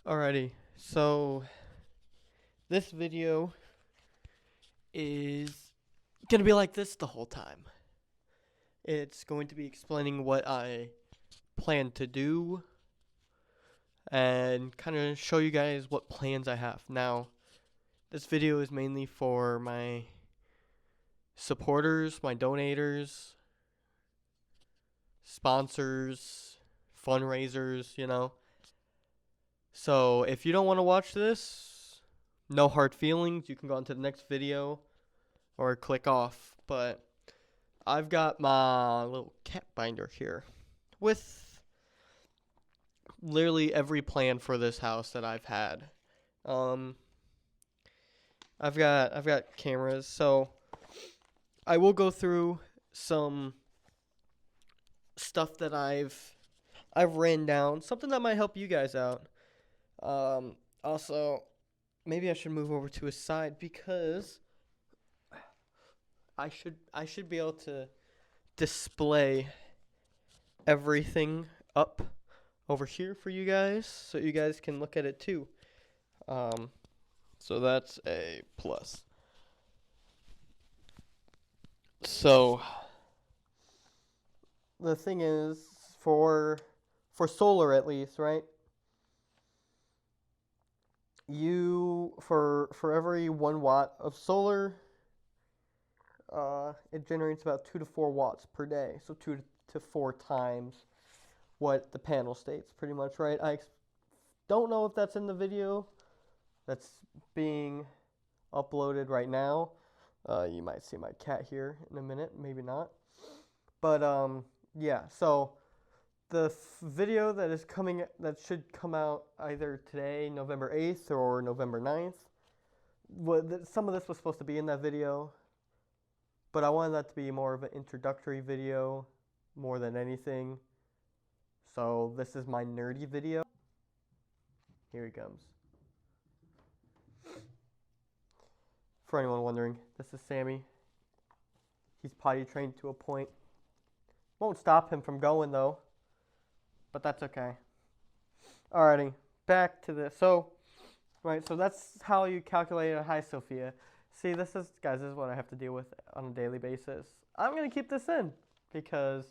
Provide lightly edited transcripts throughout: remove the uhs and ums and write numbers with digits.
Alrighty, so this video is gonna be like this the whole time. It's going to be explaining what I plan to do and kind of show you guys what plans I have. Now, this video is mainly for my supporters, my donators, sponsors, fundraisers. So if you don't want to watch this, no hard feelings. You can go on to the next video or click off. But I've got my little cat binder here with literally every plan for this house that I've had. I've got cameras, so I will go through some stuff that I've written down, something that might help you guys out. Also, maybe I should move over to a side because I should be able to display everything up over here for you guys so you guys can look at it too. So that's a plus. So the thing is, for solar at least, right? You for every 1 watt of solar, it generates about 2 to 4 watts per day. So 2 to 4 times what the panel states, pretty much, right? I don't know if that's in the video that's being uploaded right now. You might see my cat here in a minute, maybe not. But yeah, so the video that should come out either today, November 8th, or November 9th. Some of this was supposed to be in that video, but I wanted that to be more of an introductory video more than anything. So this is my nerdy video. Here he comes. For anyone wondering, this is Sammy. He's potty trained to a point. Won't stop him from going though, but that's okay. Alrighty, back to this. So that's how you calculate a Hi Sophia. See, this is what I have to deal with on a daily basis. I'm gonna keep this in because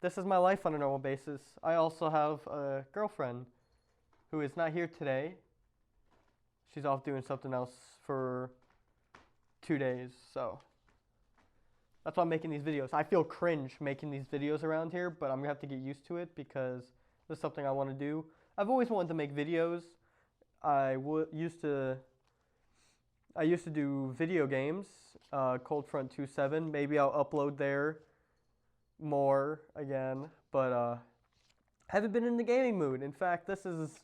this is my life on a normal basis. I also have a girlfriend who is not here today. She's off doing something else for 2 days, so that's why I'm making these videos. I feel cringe making these videos around here, but I'm gonna have to get used to it because this is something I want to do. I've always wanted to make videos. I used to do video games, coldfrontproduction. Maybe I'll upload there more again, but haven't been in the gaming mood. In fact, this is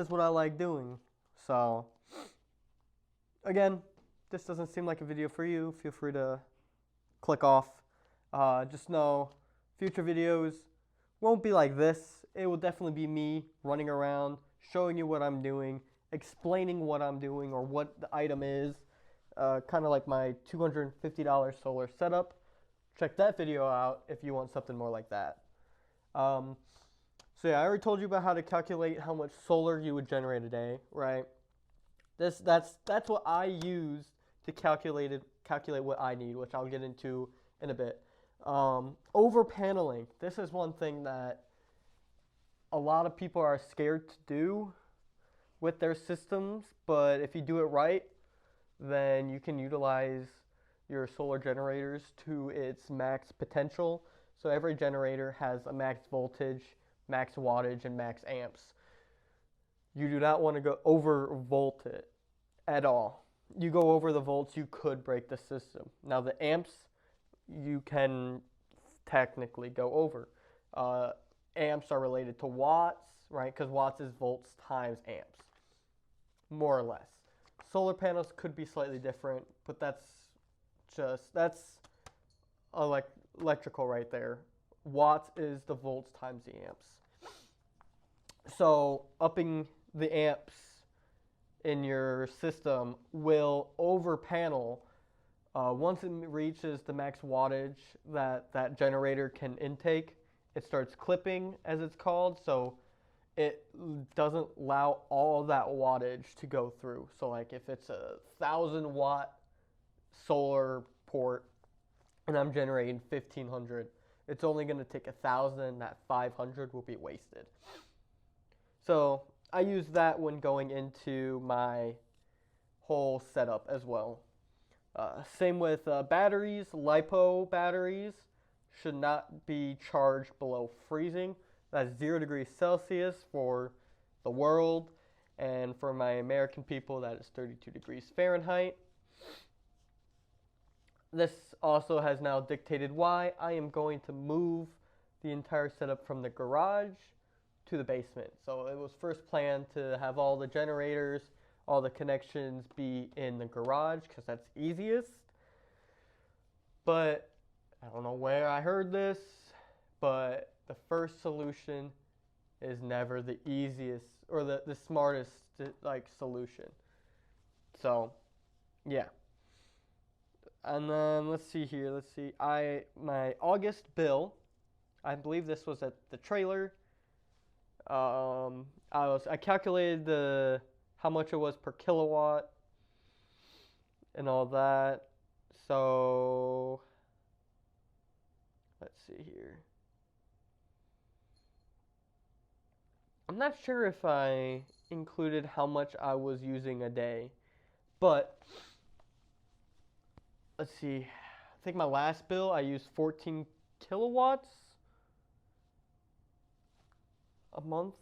what I like doing. So again, this doesn't seem like a video for you. Feel free to click off. Just know future videos won't be like this. It will definitely be me running around, showing you what I'm doing, explaining what I'm doing or what the item is. Kind of like my $250 solar setup. Check that video out if you want something more like that. So yeah, I already told you about how to calculate how much solar you would generate a day, right? That's what I use to calculate what I need, which I'll get into in a bit. Over paneling. This is one thing that a lot of people are scared to do with their systems, but if you do it right, then you can utilize your solar generators to its max potential. So every generator has a max voltage, max wattage, and max amps. You do not want to go over volt it at all. You go over the volts, you could break the system. Now the amps, you can technically go over. Amps are related to watts, right? Because watts is volts times amps, more or less. Solar panels could be slightly different, but that's electrical right there. Watts is the volts times the amps. So upping the amps in your system will over panel. Once it reaches the max wattage that generator can intake, it starts clipping, as it's called. So it doesn't allow all of that wattage to go through. So like if it's a 1,000 watt solar port and I'm generating 1,500, it's only going to take 1,000. That 500 will be wasted. So I use that when going into my whole setup as well. Same with batteries. LiPo batteries should not be charged below freezing. That's 0 degrees Celsius for the world, and for my American people, that is 32 degrees Fahrenheit. This also has now dictated why I am going to move the entire setup from the garage to the basement. So it was first planned to have all the generators, all the connections be in the garage because that's easiest. But I don't know where I heard this, but the first solution is never the easiest or the smartest like solution. So yeah. And then let's see here. Let's see. My August bill, I believe this was at the trailer. I calculated how much it was per kilowatt and all that. So let's see here. I'm not sure if I included how much I was using a day, but let's see. I think my last bill I used 14 kilowatts a month.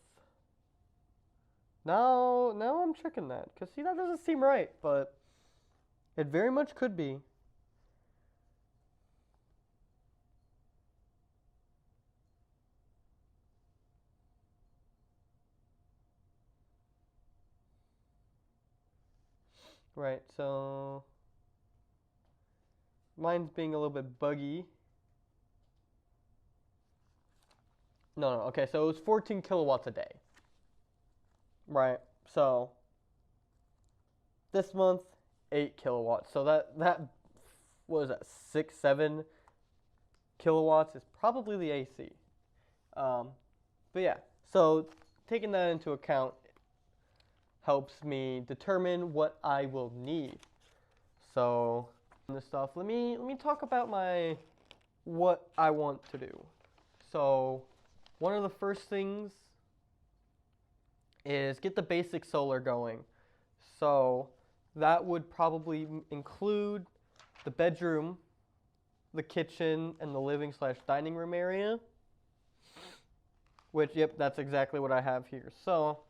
Now I'm checking that because see that doesn't seem right, but it very much could be. Right, so mine's being a little bit buggy. No, okay, so it was 14 kilowatts a day. Right, so this month, 8 kilowatts. So that what is that, 6, 7 kilowatts is probably the AC. But yeah, so taking that into account helps me determine what I will need. So this stuff. Let me talk about what I want to do. So one of the first things is get the basic solar going. So that would probably include the bedroom, the kitchen, and the living/dining room area. Which, yep, that's exactly what I have here. So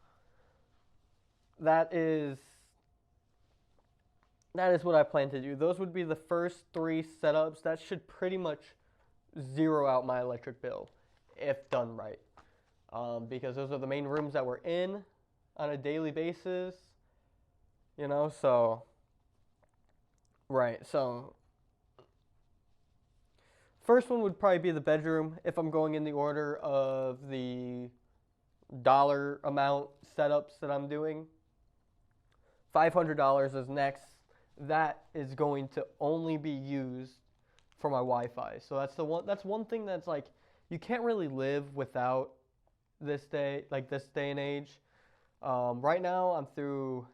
that is what I plan to do. Those would be the first 3 setups. That should pretty much zero out my electric bill if done right. Because those are the main rooms that we're in on a daily basis. You know, so, right, so first one would probably be the bedroom if I'm going in the order of the dollar amount setups that I'm doing. $500 is next. That is going to only be used for my Wi-Fi. So that's one thing that's like you can't really live without this day and age. Right now I'm through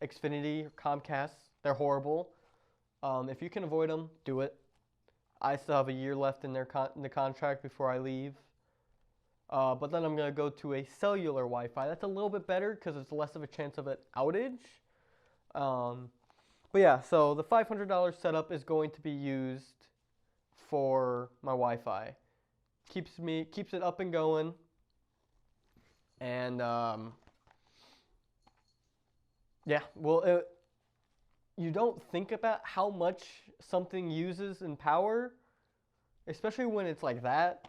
Xfinity or Comcast. They're horrible. If you can avoid them, do it. I still have a year left in the contract before I leave. But then I'm going to go to a cellular Wi-Fi. That's a little bit better because it's less of a chance of an outage. But yeah, so the $500 setup is going to be used for my Wi-Fi. Keeps it up and going. And yeah, well, you don't think about how much something uses in power, especially when it's like that.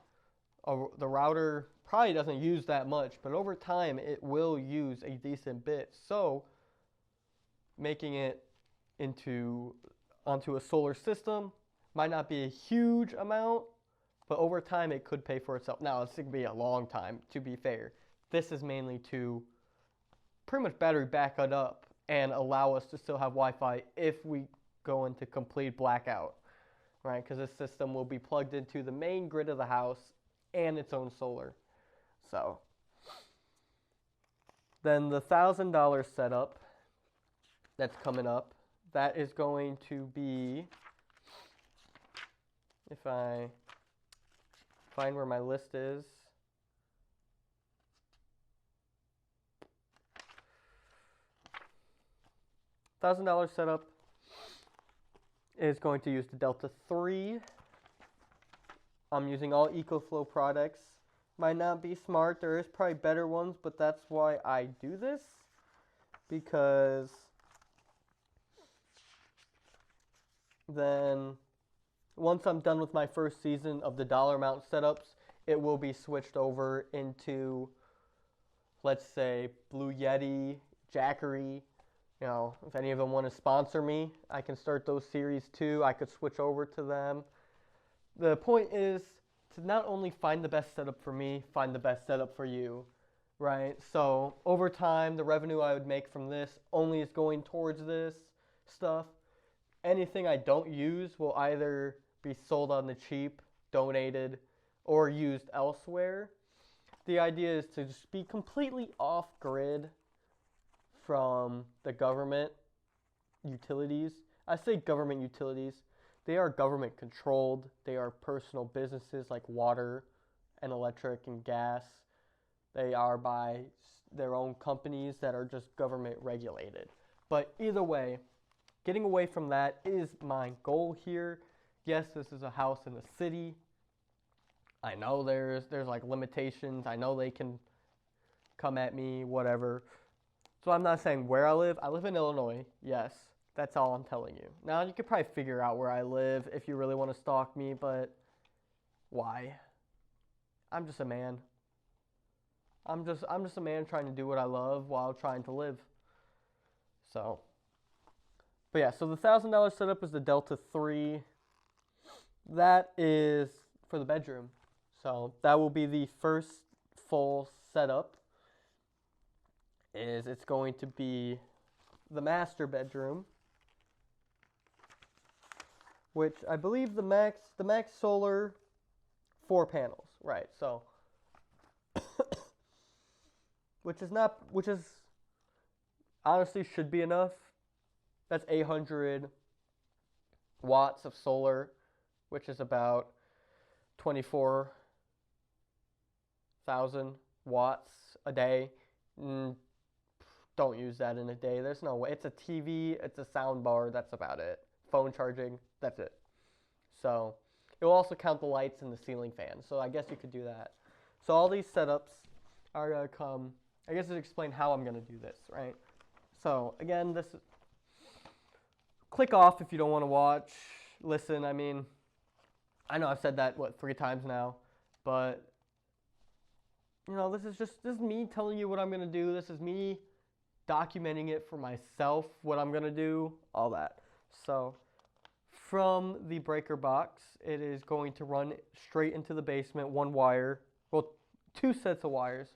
The router probably doesn't use that much, but over time it will use a decent bit. So making it onto a solar system might not be a huge amount, but over time it could pay for itself. Now it's going to be a long time, to be fair. This is mainly to pretty much battery back it up and allow us to still have Wi-Fi if we go into complete blackout, right? Because this system will be plugged into the main grid of the house and its own solar. So, Then the $1,000 setup that's coming up, that is going to be, if I find where my list is, $1,000 setup is going to use the Delta 3. I'm using all EcoFlow products. Might not be smart. There is probably better ones, but that's why I do this. Because then once I'm done with my first season of the dollar amount setups, it will be switched over into, let's say, Blue Yeti, Jackery. You know, if any of them want to sponsor me, I can start those series too. I could switch over to them. The point is to not only find the best setup for me, find the best setup for you, right? So over time, the revenue I would make from this only is going towards this stuff. Anything I don't use will either be sold on the cheap, donated, or used elsewhere. The idea is to just be completely off grid from the government utilities. I say government utilities. They are government controlled. They are personal businesses like water and electric and gas. They are by their own companies that are just government regulated. But either way, getting away from that is my goal here. Yes, this is a house in the city. I know there's like limitations. I know they can come at me, whatever. So I'm not saying where I live. I live in Illinois, yes. That's all I'm telling you. Now, you could probably figure out where I live if you really want to stalk me, but why? I'm just a man. I'm just a man trying to do what I love while trying to live. So, but yeah, so the $1,000 setup is the Delta 3. That is for the bedroom. So that will be the first full setup. It's going to be the master bedroom, which I believe the max solar 4 panels, right? So which is honestly should be enough. That's 800 watts of solar, which is about 24,000 watts a day. Don't use that in a day. There's no way. It's a TV, it's a sound bar, that's about it. Phone charging, that's it. So it will also count the lights and the ceiling fan. So I guess you could do that. So all these setups are going to come, I guess to explain how I'm going to do this, right? So again, this is, click off if you don't want to watch, listen. I mean, I know I've said that, 3 times now, but you know, this is me telling you what I'm going to do. This is me documenting it for myself, what I'm going to do, all that. So from the breaker box, it is going to run straight into the basement, 1 wire, well, 2 sets of wires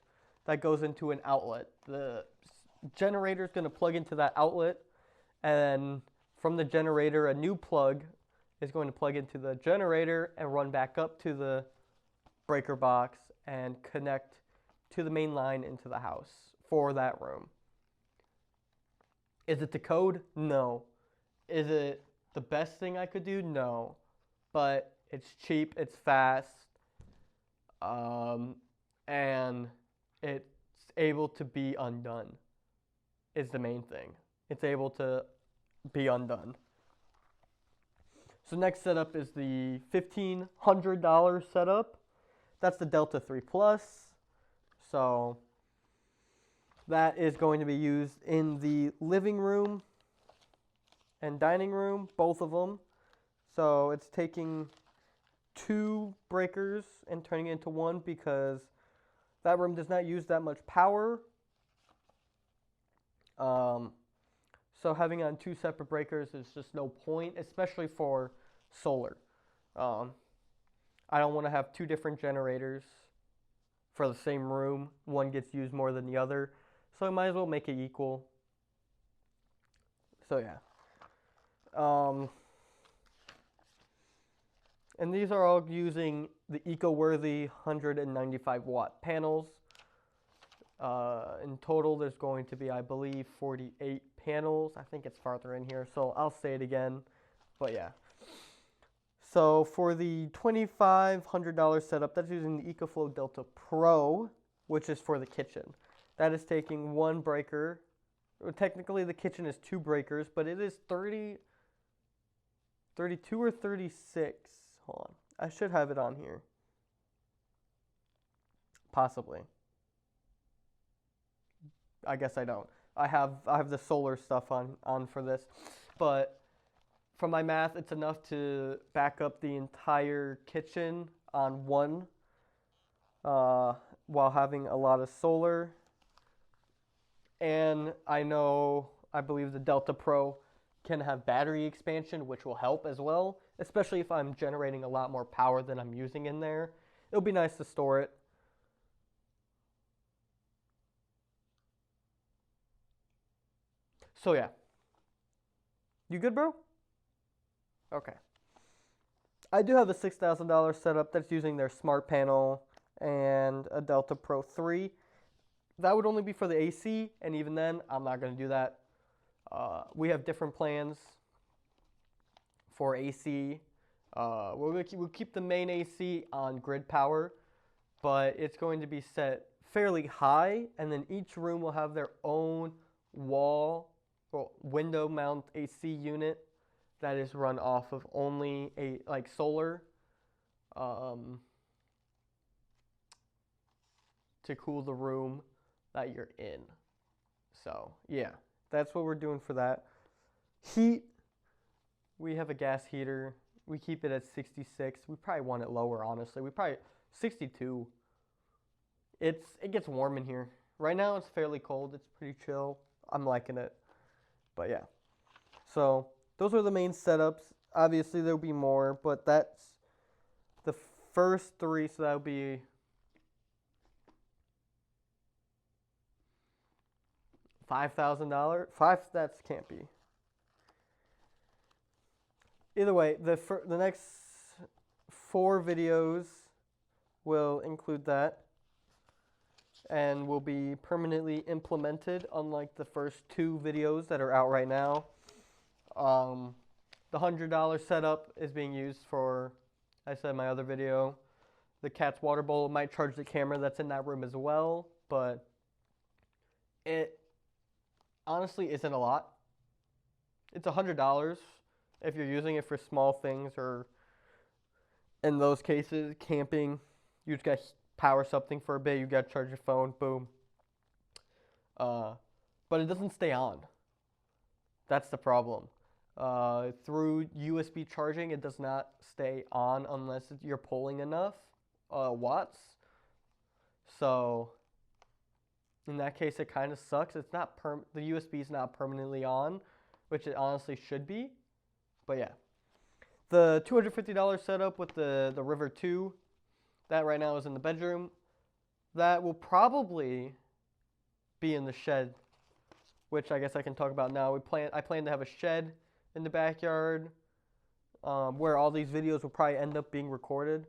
that goes into an outlet. The generator is going to plug into that outlet, and from the generator, a new plug is going to plug into the generator and run back up to the breaker box and connect to the main line into the house for that room. Is it the code? No. Is it the best thing I could do? No. But it's cheap, it's fast, and it's able to be undone is the main thing. It's able to be undone. So next setup is the $1,500 setup. That's the Delta 3 Plus. So that is going to be used in the living room and dining room, both of them. So it's taking 2 breakers and turning it into 1 because that room does not use that much power. So having on 2 separate breakers is just no point, especially for solar. I don't want to have 2 different generators for the same room. One gets used more than the other. So I might as well make it equal. So yeah. And these are all using the eco-worthy 195 watt panels. In total, there's going to be, I believe, 48 panels. I think it's farther in here, so I'll say it again. But yeah. So for the $2,500 setup, that's using the EcoFlow Delta Pro, which is for the kitchen. That is taking one breaker. Technically, the kitchen is 2 breakers, but it is 32 or 36. Hold on. I should have it on here. Possibly. I guess I don't. I have the solar stuff on for this, but from my math, it's enough to back up the entire kitchen on one, while having a lot of solar. And I believe the Delta Pro can have battery expansion, which will help as well, especially if I'm generating a lot more power than I'm using in there. It'll be nice to store it. So yeah. You good, bro? Okay. I do have a $6,000 setup that's using their smart panel and a Delta Pro 3. That would only be for the AC, and even then, I'm not going to do that. We have different plans for AC. We'll keep the main AC on grid power, but it's going to be set fairly high, and then each room will have their own window mount AC unit that is run off of only solar to cool the room that you're in. So yeah, that's what we're doing for that. Heat, we have a gas heater. We keep it at 66. We probably want it lower, honestly. We probably 62. It gets warm in here. Right now it's fairly cold. It's pretty chill. I'm liking it. But yeah. So those are the main setups. Obviously there'll be more, but that's the first 3, so that'll be $5,000. That can't be. Either way, the next 4 videos will include that and will be permanently implemented, unlike the first 2 videos that are out right now. The $100 setup is being used for, I said in my other video, the cat's water bowl. Might charge the camera that's in that room as well, but it honestly isn't a lot. It's $100 if you're using it for small things, or in those cases, camping. You just got to power something for a bit. You got to charge your phone. Boom. But it doesn't stay on. That's the problem. Through USB charging, it does not stay on unless you're pulling enough watts. So in that case, it kind of sucks. It's not the USB is not permanently on, which it honestly should be. But yeah, the $250 setup with the River 2, that right now is in the bedroom. That will probably be in the shed, which I guess I can talk about now. I plan to have a shed in the backyard, where all these videos will probably end up being recorded,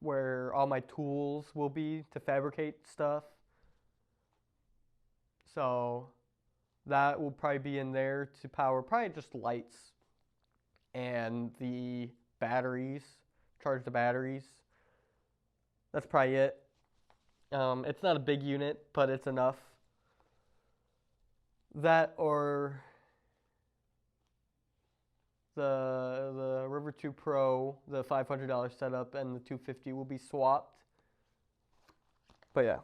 where all my tools will be to fabricate stuff. So that will probably be in there to power probably just lights and the batteries, charge the batteries. That's probably it. It's not a big unit, but it's enough. That or the River 2 Pro, the $500 setup, and the $250 will be swapped. But yeah,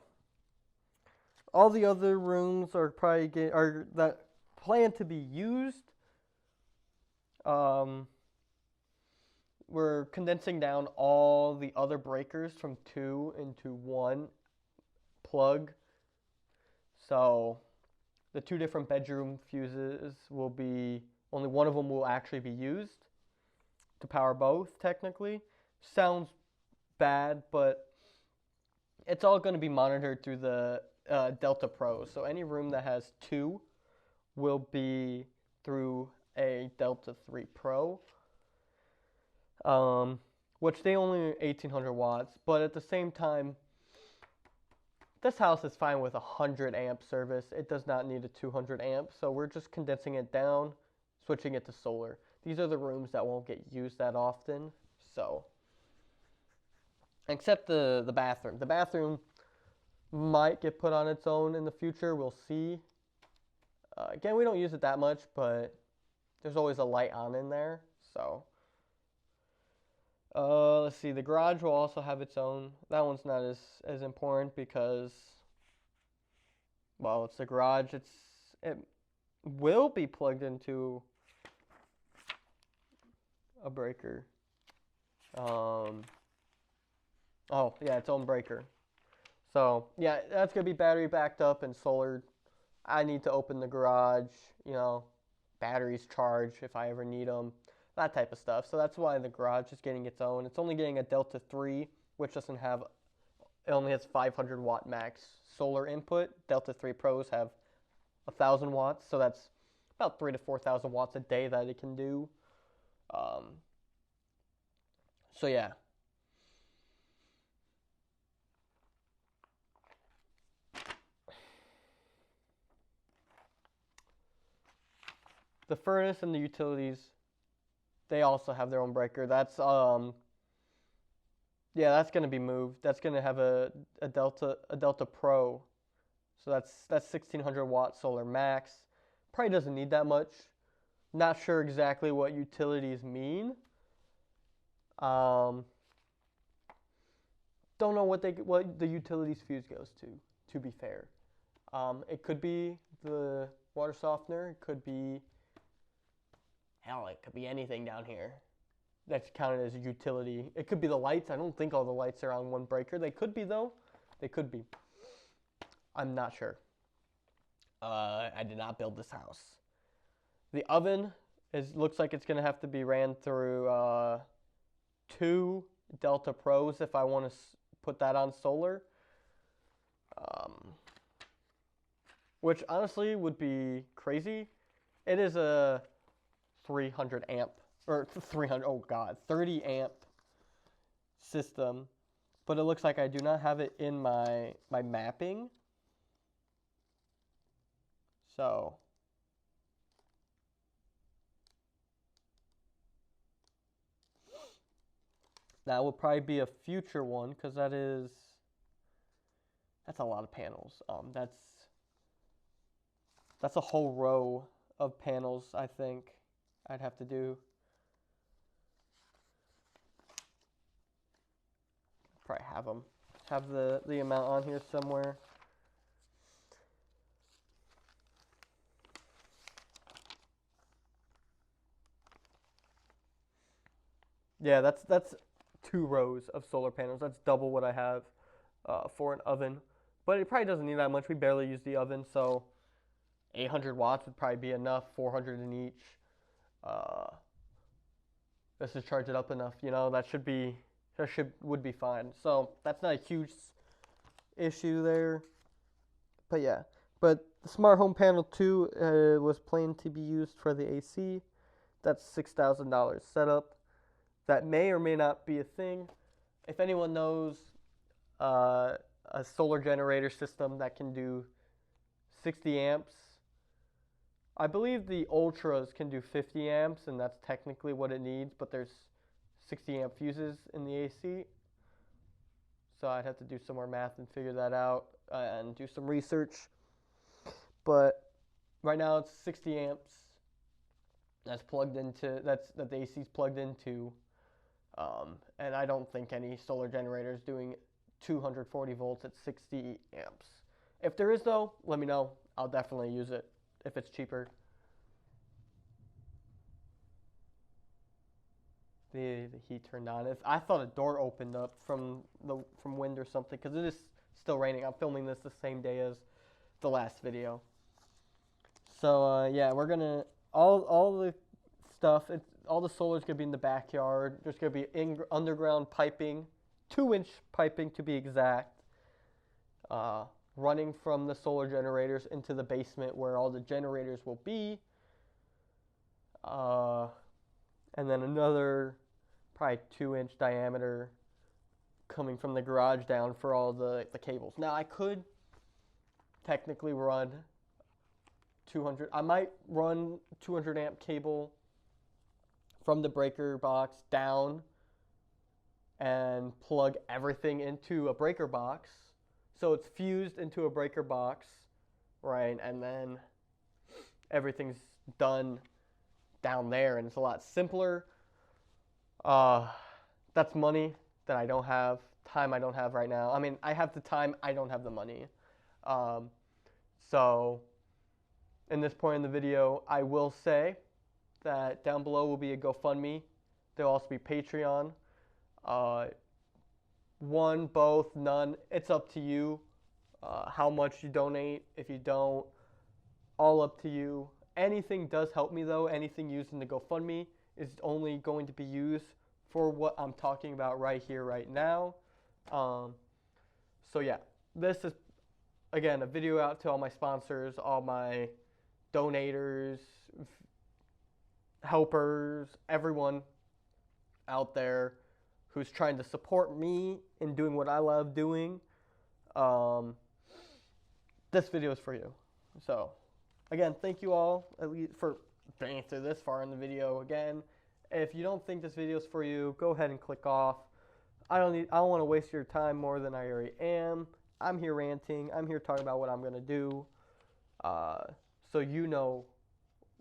all the other rooms are probably that plan to be used. We're condensing down all the other breakers from 2 into 1 plug. So the 2 different bedroom fuses will be, only one of them will actually be used to power both, technically. Sounds bad, but it's all going to be monitored through the Delta Pro. So any room that has 2 will be through a Delta 3 Pro, which they only are 1800 watts. But at the same time, this house is fine with 100 amp service. It does not need a 200 amp, so we're just condensing it down, switching it to solar. These are the rooms that won't get used that often, so. Except the bathroom. The bathroom might get put on its own in the future. We'll see. Again, we don't use it that much, but there's always a light on in there, so. Let's see. The garage will also have its own. That one's not as important because, well, it's the garage. It will be plugged into a breaker. Oh yeah, its own breaker. So yeah, that's gonna be battery backed up and solar. I need to open the garage. You know, batteries charge if I ever need them. That type of stuff. So that's why the garage is getting its own. It's only getting a Delta 3, which doesn't have, it only has 500 watt max solar input. Delta 3 Pros have 1,000 watts, so that's about 3,000 to 4,000 watts a day that it can do. So yeah. The furnace and the utilities, they also have their own breaker. That's yeah, that's gonna be moved. That's gonna have a Delta Pro. So that's 1,600 watt solar max. Probably doesn't need that much. Not sure exactly what utilities mean. Don't know what the utilities fuse goes to be fair. It could be the water softener. It could be, hell, it could be anything down here that's counted as a utility. It could be the lights. I don't think all the lights are on one breaker. They could be, though. They could be. I'm not sure. I did not build this house. The oven looks like it's going to have to be ran through 2 Delta Pros if I want to put that on solar. Which honestly would be crazy. It is a 300 amp, or 300, oh god, 30 amp system. But it looks like I do not have it in my mapping. So. That will probably be a future one because that's a lot of panels. That's a whole row of panels, I think I'd have to do. Probably have the amount on here somewhere. Yeah, that's 2 rows of solar panels. That's double what I have for an oven. But it probably doesn't need that much. We barely use the oven, so 800 watts would probably be enough, 400 in each. This should charge it up enough, you know, would be fine. So that's not a huge issue there. But yeah, but the Smart Home Panel 2 was planned to be used for the AC. That's $6,000 setup. That may or may not be a thing. If anyone knows a solar generator system that can do 60 amps, I believe the Ultras can do 50 amps, and that's technically what it needs, but there's 60 amp fuses in the AC. So I'd have to do some more math and figure that out and do some research. But right now it's 60 amps. That's plugged into, that the AC is plugged into. And I don't think any solar generator is doing 240 volts at 60 amps. If there is, though, let me know. I'll definitely use it if it's cheaper. The heat turned on. I thought a door opened up from wind or something, because it is still raining. I'm filming this the same day as the last video. So yeah, we're gonna all the stuff. All the solar's gonna be in the backyard. There's gonna be underground piping, 2-inch piping to be exact, running from the solar generators into the basement where all the generators will be. And then another probably 2-inch diameter coming from the garage down for all the cables. Now I could technically run 200. I might run 200 amp cable from the breaker box down and plug everything into a breaker box. So it's fused into a breaker box, right? And then everything's done down there, and it's a lot simpler. That's money that I don't have, time I don't have right now. I mean, I have the time, I don't have the money. So in this point in the video, I will say that down below will be a GoFundMe. There'll also be Patreon. One, both, none. It's up to you how much you donate. If you don't, all up to you. Anything does help me though. Anything used in the GoFundMe is only going to be used for what I'm talking about right here, right now. So yeah, this is, again, a video out to all my sponsors, all my donators, helpers, everyone out there who's trying to support me in doing what I love doing. This video is for you. So again, thank you all at least for being through this far in the video. Again, if you don't think this video is for you, go ahead and click off. I don't want to waste your time more than I already am. I'm here ranting. I'm here talking about what I'm going to do. So you know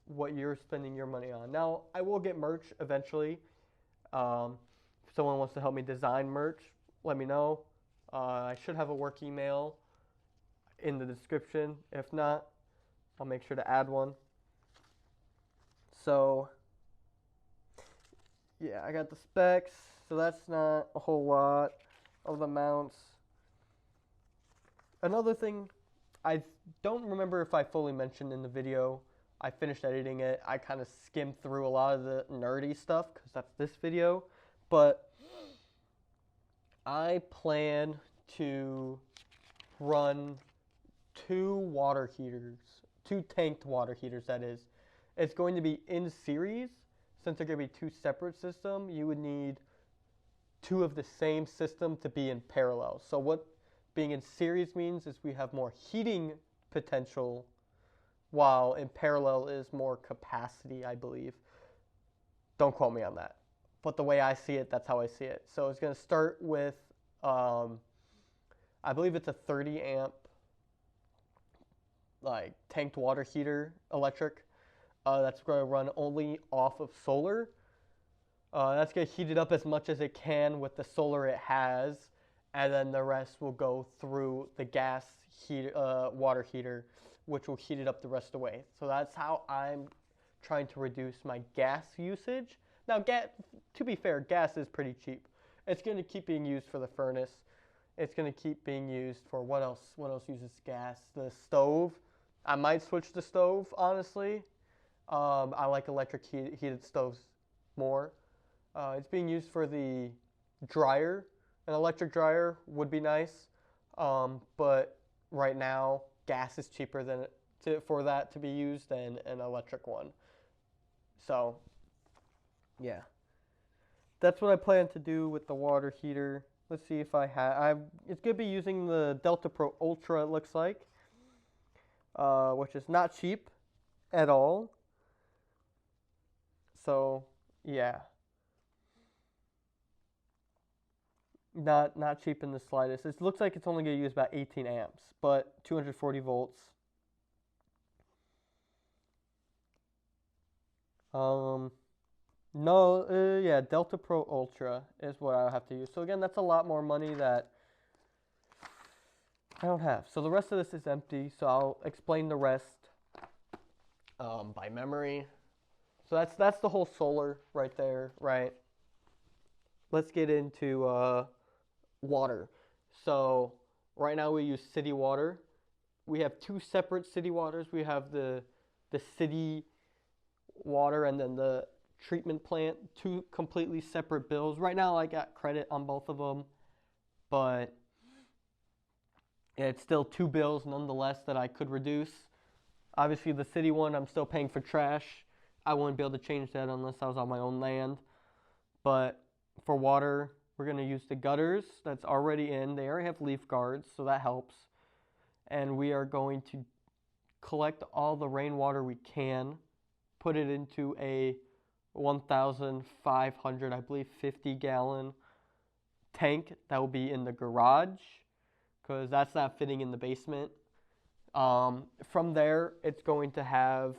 what you're spending your money on. Now, I will get merch eventually. If someone wants to help me design merch, let me know. I should have a work email in the description. If not, I'll make sure to add one. So, yeah, I got the specs. So that's not a whole lot of the mounts. Another thing, I don't remember if I fully mentioned in the video. I finished editing it. I kind of skimmed through a lot of the nerdy stuff because that's this video. But I plan to run two tanked water heaters, that is. It's going to be in series. Since they're going to be two separate systems, you would need two of the same system to be in parallel. So what being in series means is we have more heating potential, while in parallel is more capacity, I believe. Don't quote me on that. But the way I see it, that's how I see it. So it's going to start with, I believe it's a 30 amp like tanked water heater electric. That's going to run only off of solar. That's going to heat it up as much as it can with the solar it has, and then the rest will go through the gas water heater, which will heat it up the rest of the way. So that's how I'm trying to reduce my gas usage. Now, to be fair, gas is pretty cheap. It's going to keep being used for the furnace. It's going to keep being used for what else? What else uses gas? The stove. I might switch the stove, honestly. I like electric heated stoves more. It's being used for the dryer. An electric dryer would be nice, but right now gas is cheaper for that to be used than an electric one. So, yeah, that's what I plan to do with the water heater. Let's see if I have. It's gonna be using the Delta Pro Ultra. It looks like, which is not cheap at all. So, yeah. Not cheap in the slightest. It looks like it's only going to use about 18 amps, but 240 volts. Yeah, Delta Pro Ultra is what I have to use. So again, that's a lot more money that I don't have. So the rest of this is empty, so I'll explain the rest by memory. So that's the whole solar right there, right? Let's get into water. So right now we use city water. We have two separate city waters. We have the city water and then the treatment plant, two completely separate bills. Right now I got credit on both of them, but it's still two bills nonetheless that I could reduce. Obviously the city one, I'm still paying for trash. I wouldn't be able to change that unless I was on my own land. But for water, We're going to use the gutters that's already in. They already have leaf guards, so that helps. And we are going to collect all the rainwater we can, put it into a 1,500, I believe, 50-gallon tank that will be in the garage, because that's not fitting in the basement. From there, it's going to have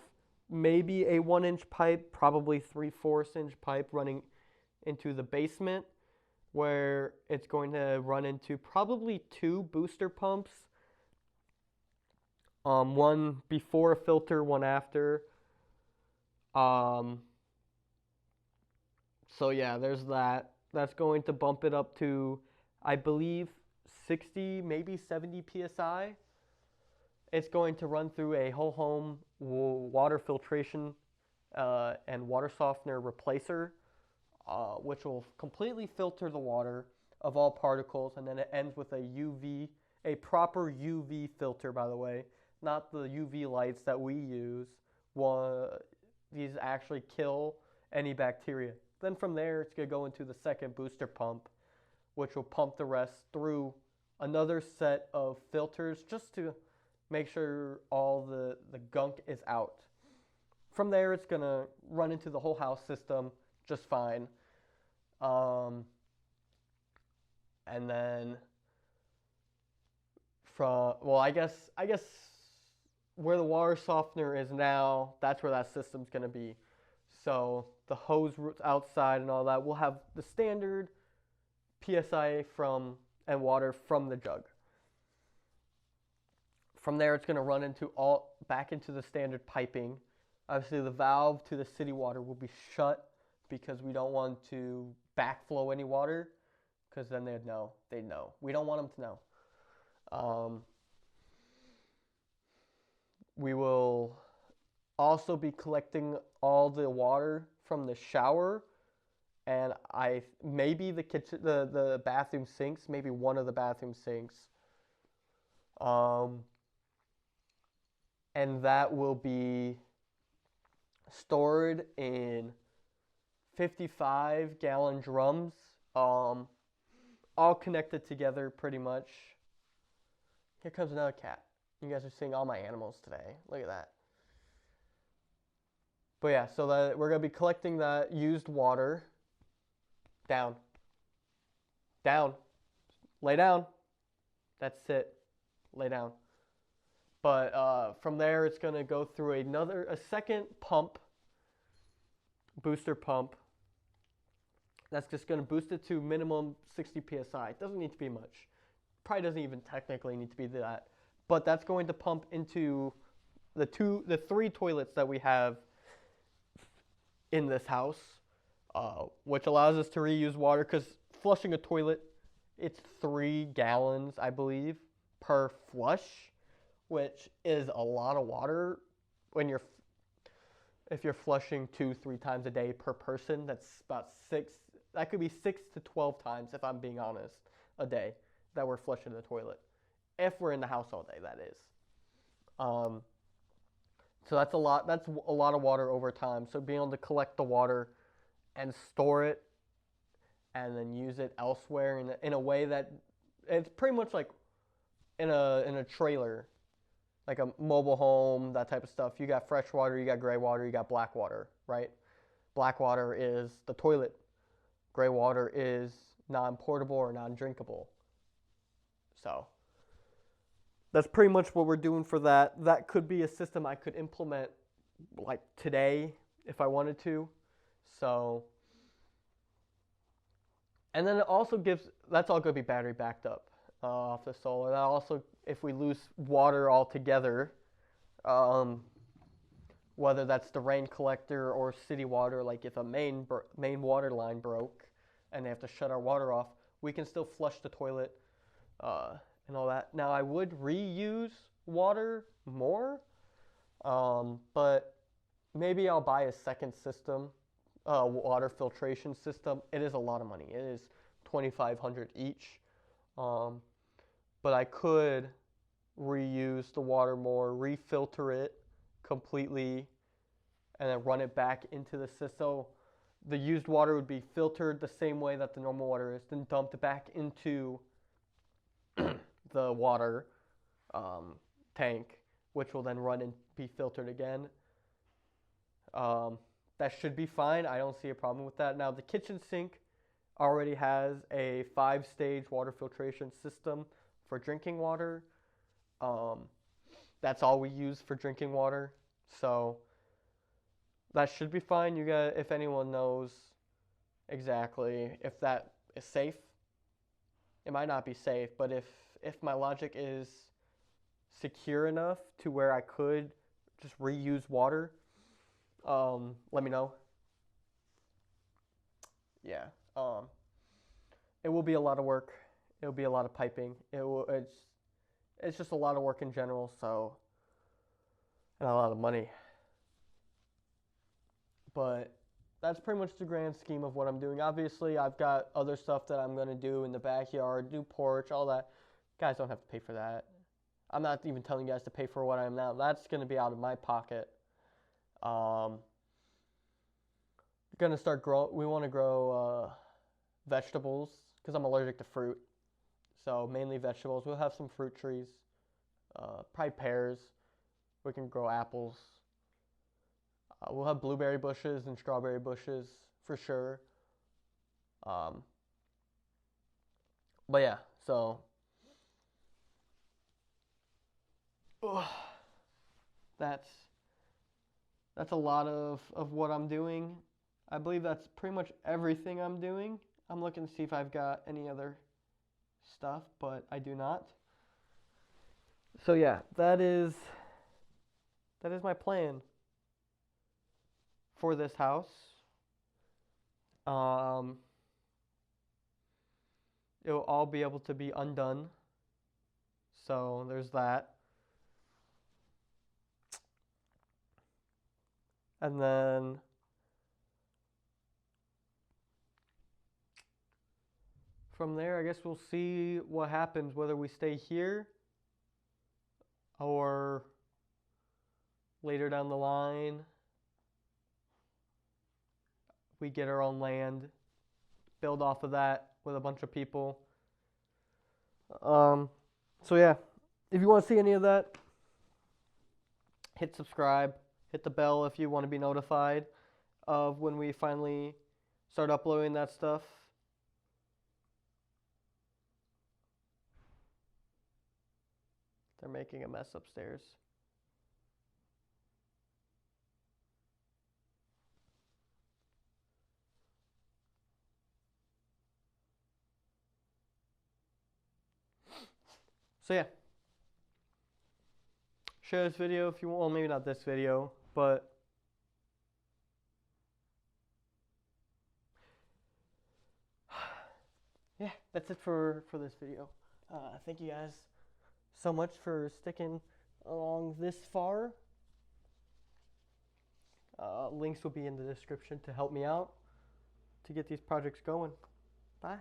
maybe a 1-inch pipe, probably 3/4-inch pipe running into the basement, where it's going to run into probably 2 booster pumps. One before a filter, one after. So yeah, there's that. That's going to bump it up to, I believe, 60, maybe 70 psi. It's going to run through a whole home water filtration and water softener replacer, which will completely filter the water of all particles, and then it ends with a proper UV filter, by the way, not the UV lights that we use. These actually kill any bacteria. Then from there, it's going to go into the second booster pump, which will pump the rest through another set of filters just to make sure all the gunk is out. From there, it's going to run into the whole house system just fine. And then I guess where the water softener is now, that's where that system's going to be. So the hose roots outside and all that, we'll have the standard PSI and water from the jug. From there, it's going to run back into the standard piping. Obviously, the valve to the city water will be shut because we don't want to backflow any water, because then they'd know. We don't want them to know. We will also be collecting all the water from the shower, and maybe the kitchen, the bathroom sinks, maybe one of the bathroom sinks. And that will be stored in 55-gallon drums, all connected together pretty much. Here comes another cat. You guys are seeing all my animals today. Look at that. But yeah, so we're going to be collecting that used water. Down. Lay down. That's it. Lay down. But from there, it's going to go through a second pump, booster pump. That's just going to boost it to minimum 60 psi. It doesn't need to be much. Probably doesn't even technically need to be that. But that's going to pump into the 3 toilets that we have in this house, which allows us to reuse water, because flushing a toilet, it's 3 gallons, I believe, per flush, which is a lot of water if you're flushing 2-3 times a day per person. That's about 6. That could be 6 to 12 times, if I'm being honest, a day that we're flushing the toilet. If we're in the house all day, that is. So that's a lot. That's a lot of water over time. So being able to collect the water and store it, and then use it elsewhere in a way that it's pretty much like in a trailer, like a mobile home, that type of stuff. You got fresh water, you got gray water, you got black water, right? Black water is the toilet. Gray water is non-portable or non-drinkable. So that's pretty much what we're doing for that. That could be a system I could implement like today if I wanted to. So, and then it also that's all going to be battery backed up off the solar. That also, if we lose water altogether, whether that's the rain collector or city water, like if a main water line broke and they have to shut our water off, we can still flush the toilet and all that. Now, I would reuse water more, but maybe I'll buy a second system, water filtration system. It is a lot of money. It is $2,500 each, but I could reuse the water more, refilter it completely, and then run it back into the system. So the used water would be filtered the same way that the normal water is, then dumped back into the water tank, which will then run and be filtered again. That should be fine. I don't see a problem with that. Now, the kitchen sink already has a 5-stage water filtration system for drinking water. That's all we use for drinking water. So that should be fine. You got, if anyone knows exactly if that is safe, it might not be safe, but if my logic is secure enough to where I could just reuse water, let me know. Yeah. It will be a lot of work. It'll be a lot of piping. It's just a lot of work in general, so, and a lot of money. But that's pretty much the grand scheme of what I'm doing. Obviously, I've got other stuff that I'm going to do in the backyard, new porch, all that. Guys don't have to pay for that. I'm not even telling you guys to pay for what I am now. That's going to be out of my pocket. Gonna start we want to grow vegetables because I'm allergic to fruit. So mainly vegetables. We'll have some fruit trees, probably pears. We can grow apples. We'll have blueberry bushes and strawberry bushes for sure. But yeah, so that's a lot of what I'm doing. I believe that's pretty much everything I'm doing. I'm looking to see if I've got any other stuff, but I do not. So yeah, that is my plan for this house. It'll all be able to be undone. So there's that. And then from there, I guess we'll see what happens, whether we stay here or later down the line we get our own land, build off of that with a bunch of people. So yeah, if you want to see any of that, hit subscribe, hit the bell if you want to be notified of when we finally start uploading that stuff. They're making a mess upstairs. So yeah, share this video if you want. Well, maybe not this video, but yeah, that's it for this video. Thank you guys so much for sticking along this far. Links will be in the description to help me out to get these projects going. Bye.